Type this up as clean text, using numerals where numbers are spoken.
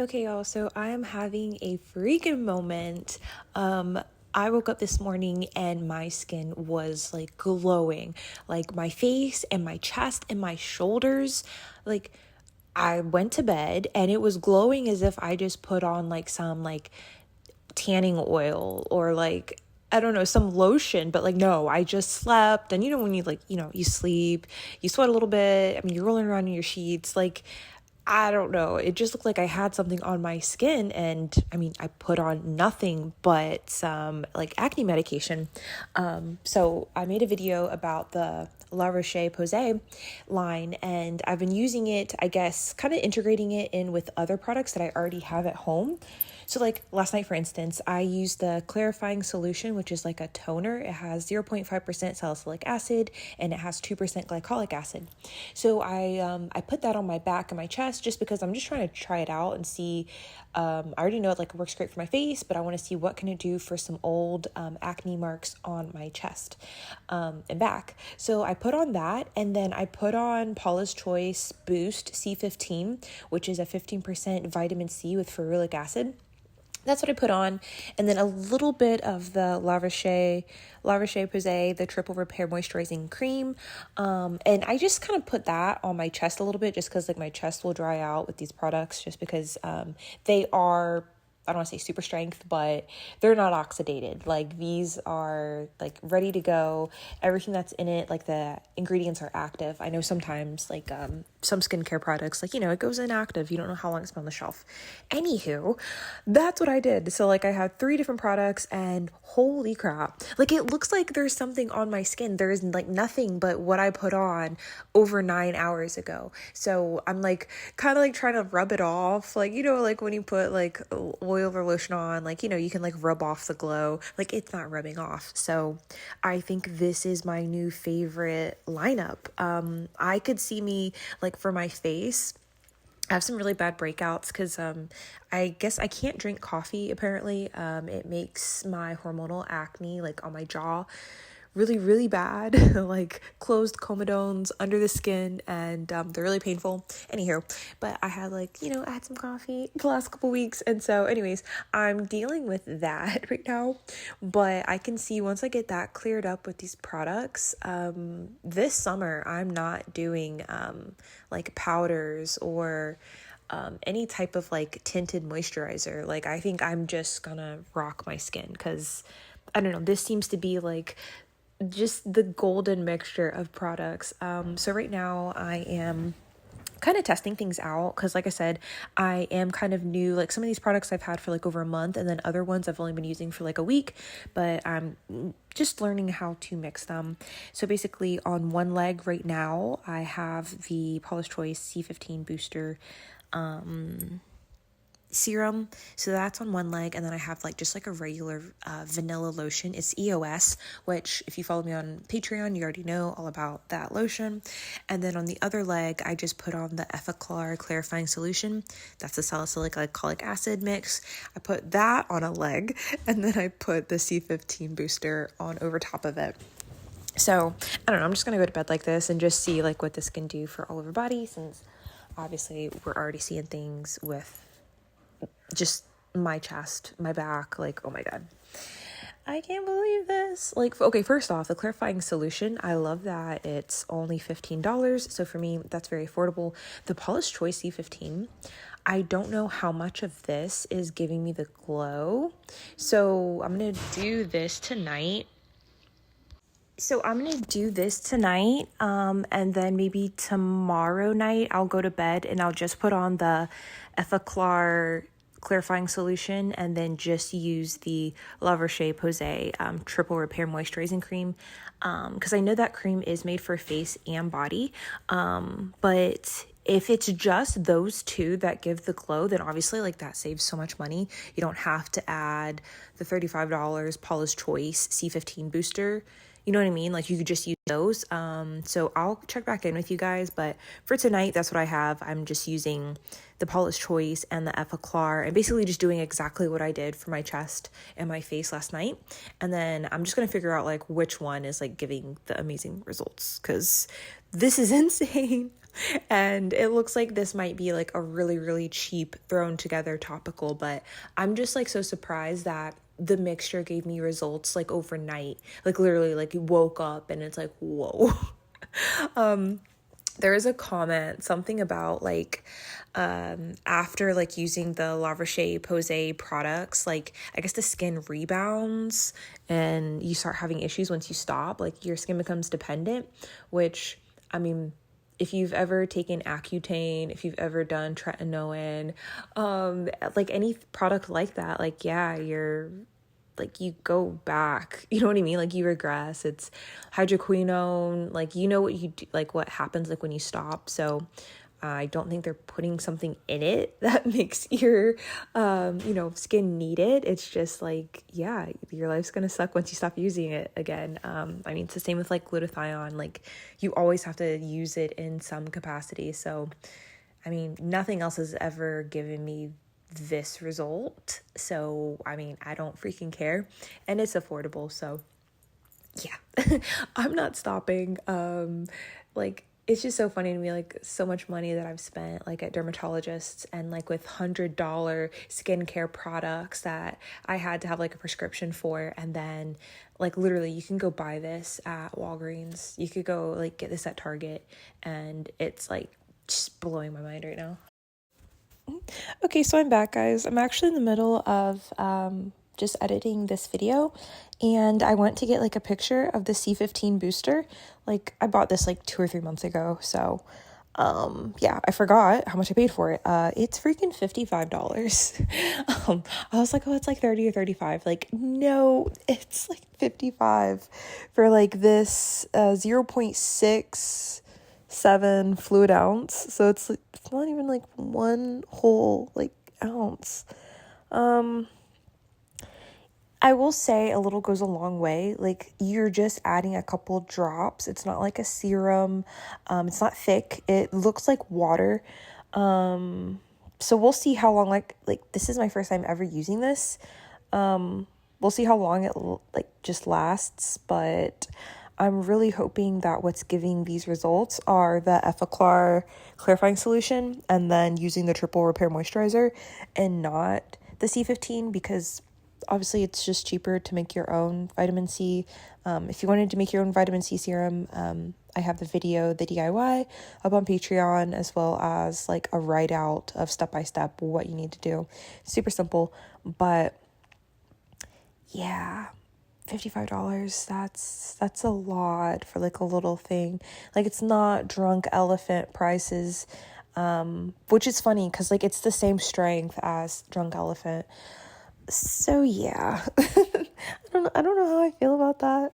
Okay, y'all, so I am having a freaking moment. I woke up this morning and my skin was like glowing, like my face and my chest and my shoulders. Like, I went to bed and it was glowing as if I just put on like some like tanning oil or like I don't know, some lotion, but like no, I just slept. And when you you sleep, you sweat a little bit. I mean, you're rolling around in your sheets. Like, I don't know. It just looked like I had something on my skin. And I mean, I put on nothing but some like acne medication. So I made a video about the La Roche-Posay line, and I've been using it, I guess, kind of integrating it in with other products that I already have at home. So like last night, for instance, I used the clarifying solution, which is like a toner. It has 0.5% salicylic acid and it has 2% glycolic acid. So I put that on my back and my chest just because I'm just trying to try it out and see. I already know it like works great for my face, but I want to see what can it do for some old acne marks on my chest and back. So I put on that, and then I put on Paula's Choice Boost C15, which is a 15% vitamin C with ferulic acid. That's what I put on. And then a little bit of the La Roche-Posay, the Triple Repair Moisturizing Cream. And I just kind of put that on my chest a little bit just because like my chest will dry out with these products just because they are, I don't want to say super strength, but they're not oxidated. Like these are like ready to go. Everything that's in it, like the ingredients are active. I know sometimes like some skincare products, like, it goes inactive. You don't know how long it's been on the shelf. Anywho, that's what I did. So like I had 3 different products and holy crap. Like it looks like there's something on my skin. There is like nothing but what I put on over 9 hours ago. So I'm like kind of like trying to rub it off. Like, like when you put like oil or lotion on, like, you can like rub off the glow. Like it's not rubbing off. So I think this is my new favorite lineup. I could see me like for my face, I have some really bad breakouts because I guess I can't drink coffee apparently. It makes my hormonal acne like on my jaw really, really bad, like closed comedones under the skin, and they're really painful. Anywho, but I had I had some coffee the last couple weeks, and so anyways, I'm dealing with that right now, but I can see once I get that cleared up with these products, this summer, I'm not doing like powders or any type of like tinted moisturizer. Like I think I'm just gonna rock my skin because I don't know, this seems to be like just the golden mixture of products. So right now I am kind of testing things out because like I said, I am kind of new. Like some of these products I've had for like over a month, and then other ones I've only been using for like a week, but I'm just learning how to mix them. So basically on one leg right now, I have the Paula's Choice C15 Booster serum, so that's on one leg, and then I have like just like a regular vanilla lotion. It's EOS, which if you follow me on Patreon, you already know all about that lotion. And then on the other leg, I just put on the Effaclar clarifying solution. That's the salicylic glycolic acid mix. I put that on a leg, and then I put the C15 booster on over top of it. So I don't know, I'm just gonna go to bed like this and just see like what this can do for all of our body, since obviously we're already seeing things with just my chest, my back, like, oh my God. I can't believe this. Like, okay, first off, the clarifying solution, I love that it's only $15. So for me, that's very affordable. The Paula's Choice C15, I don't know how much of this is giving me the glow. So I'm going to do this tonight. And then maybe tomorrow night I'll go to bed and I'll just put on the Effaclar clarifying solution and then just use the La Roche-Posay Triple Repair Moisturizing Cream, because I know that cream is made for face and body, but if it's just those two that give the glow, then obviously like that saves so much money. You don't have to add the $35 Paula's Choice C15 booster. You know what I mean? Like you could just use those. So I'll check back in with you guys. But for tonight, that's what I have. I'm just using the Paula's Choice and the Effaclar and basically just doing exactly what I did for my chest and my face last night. And then I'm just going to figure out like which one is like giving the amazing results, because this is insane. And it looks like this might be like a really, really cheap thrown together topical, but I'm just like so surprised that the mixture gave me results like overnight. Like literally like you woke up and it's like, whoa. There is a comment, something about like after like using the La Roche-Posay products, like I guess the skin rebounds and you start having issues once you stop, like your skin becomes dependent, which I mean, if you've ever taken Accutane, if you've ever done tretinoin, like any product like that, like yeah, you're like you go back, you know what I mean? Like you regress. It's hydroquinone, like you know what you do, like what happens like when you stop. So I don't think they're putting something in it that makes your skin need it. It's just like, yeah, your life's gonna suck once you stop using it again. I mean, it's the same with like glutathione. Like you always have to use it in some capacity. So I mean, nothing else has ever given me this result. So I mean, I don't freaking care, and it's affordable. So yeah, I'm not stopping. Like it's just so funny to me, like so much money that I've spent like at dermatologists and like with $100 skincare products that I had to have like a prescription for. And then like literally you can go buy this at Walgreens. You could go like get this at Target, and it's like just blowing my mind right now. Okay, so I'm back, guys. I'm actually in the middle of just editing this video, and I went to get like a picture of the C15 booster. Like I bought this like 2 or 3 months ago, so yeah, I forgot how much I paid for it. It's freaking $55. I was like, oh, it's like 30 or 35. Like, no, it's like 55 for like this 0.67 fluid ounce. So it's not even like one whole like ounce. I will say a little goes a long way. Like you're just adding a couple drops. It's not like a serum. It's not thick. It looks like water. So we'll see how long, like this is my first time ever using this. We'll see how long it like just lasts, but I'm really hoping that what's giving these results are the Effaclar clarifying solution and then using the triple repair moisturizer and not the C15, because obviously it's just cheaper to make your own vitamin C. If you wanted to make your own vitamin C serum, I have the video, the DIY, up on Patreon, as well as like a write out of step-by-step what you need to do. Super simple, but yeah, $55, that's a lot for like a little thing. Like it's not Drunk Elephant prices, which is funny because like it's the same strength as Drunk Elephant. So yeah, I don't know how I feel about that.